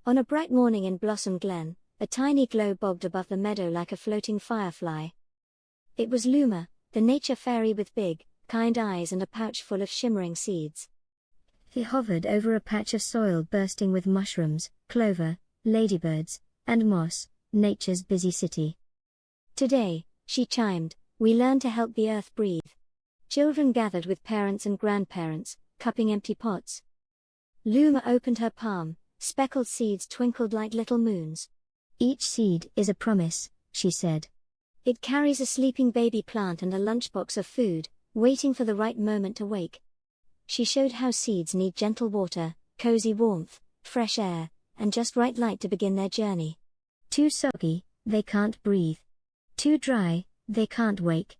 On a bright morning in Blossom Glen, a tiny glow bobbed above the meadow like a floating firefly. It was Luma, the nature fairy with big, kind eyes and a pouch full of shimmering seeds. He hovered over a patch of soil bursting with mushrooms, clover, ladybirds, and moss, nature's busy city. Today, she chimed, we learn to help the earth breathe. Children gathered with parents and grandparents, cupping empty pots. Luma opened her palm, speckled seeds twinkled like little moons. Each seed is a promise, she said. It carries a sleeping baby plant and a lunchbox of food, waiting for the right moment to wake. She showed how seeds need gentle water, cozy warmth, fresh air, and just right light to begin their journey. Too soggy, they can't breathe. Too dry, they can't wake.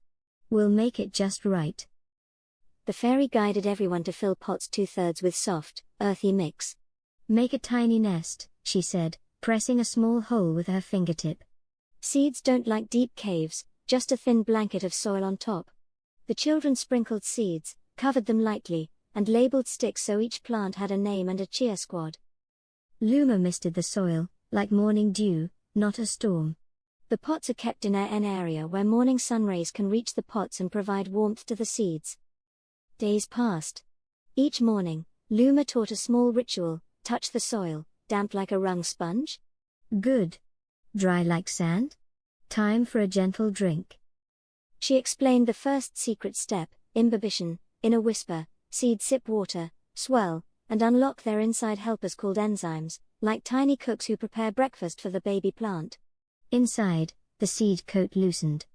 We'll make it just right. The fairy guided everyone to fill pots 2/3 with soft, earthy mix. Make a tiny nest, she said, pressing a small hole with her fingertip. Seeds don't like deep caves, just a thin blanket of soil on top. The children sprinkled seeds, covered them lightly, and labeled sticks so each plant had a name and a cheer squad. Luma misted the soil, like morning dew, not a storm. The pots are kept in an area where morning sun rays can reach the pots and provide warmth to the seeds. Days passed. Each morning, Luma taught a small ritual: touch the soil, damp like a wrung sponge? Good. Dry like sand? Time for a gentle drink. She explained the first secret step, imbibition, in a whisper: seeds sip water, swell, and unlock their inside helpers called enzymes, like tiny cooks who prepare breakfast for the baby plant. Inside, the seed coat loosened.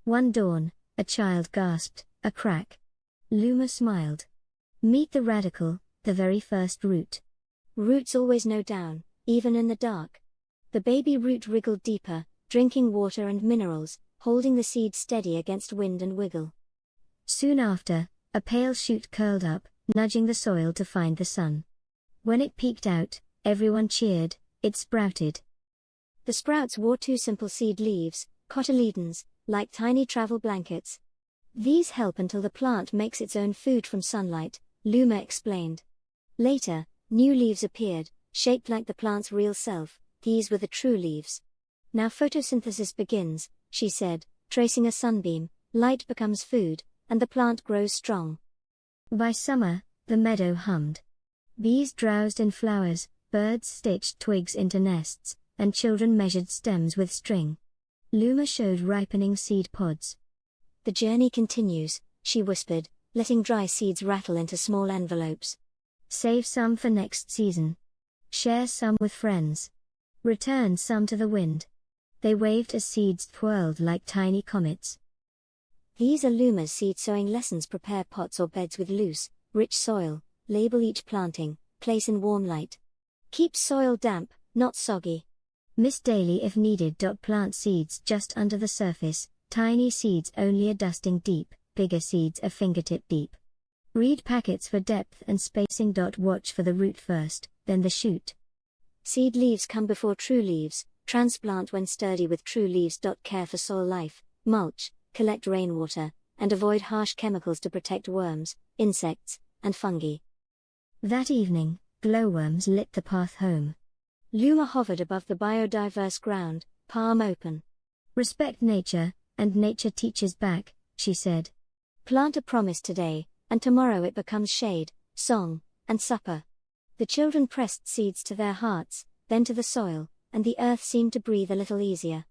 One dawn, a child gasped, a crack. Luma smiled. Meet the radicle, the very first root. Roots always know down, even in the dark. The baby root wriggled deeper, drinking water and minerals, holding the seed steady against wind and wiggle. Soon after, a pale shoot curled up, nudging the soil to find the sun. When it peeked out, everyone cheered, it sprouted. The sprouts wore 2 simple seed leaves, cotyledons, like tiny travel blankets. These help until the plant makes its own food from sunlight, Luma explained. Later, new leaves appeared, shaped like the plant's real self. These were the true leaves. Now photosynthesis begins, she said, tracing a sunbeam, light becomes food, and the plant grows strong. By summer, the meadow hummed. Bees drowsed in flowers, birds stitched twigs into nests, and children measured stems with string. Luma showed ripening seed pods. The journey continues, she whispered, letting dry seeds rattle into small envelopes. Save some for next season. Share some with friends. Return some to the wind. They waved as seeds twirled like tiny comets. These are Luma's seed sowing lessons. Prepare pots or beds with loose, rich soil, label each planting, place in warm light. Keep soil damp, not soggy. Mist daily if needed. Plant seeds just under the surface, tiny seeds only a dusting deep, bigger seeds a fingertip deep. Read packets for depth and spacing. Watch for the root first, then the shoot. Seed leaves come before true leaves, transplant when sturdy with true leaves. Care for soil life, mulch, collect rainwater, and avoid harsh chemicals to protect worms, insects, and fungi. That evening, glowworms lit the path home. Luma hovered above the biodiverse ground, palm open. Respect nature, and nature teaches back, she said. Plant a promise today, and tomorrow it becomes shade, song, and supper. The children pressed seeds to their hearts, then to the soil, and the earth seemed to breathe a little easier.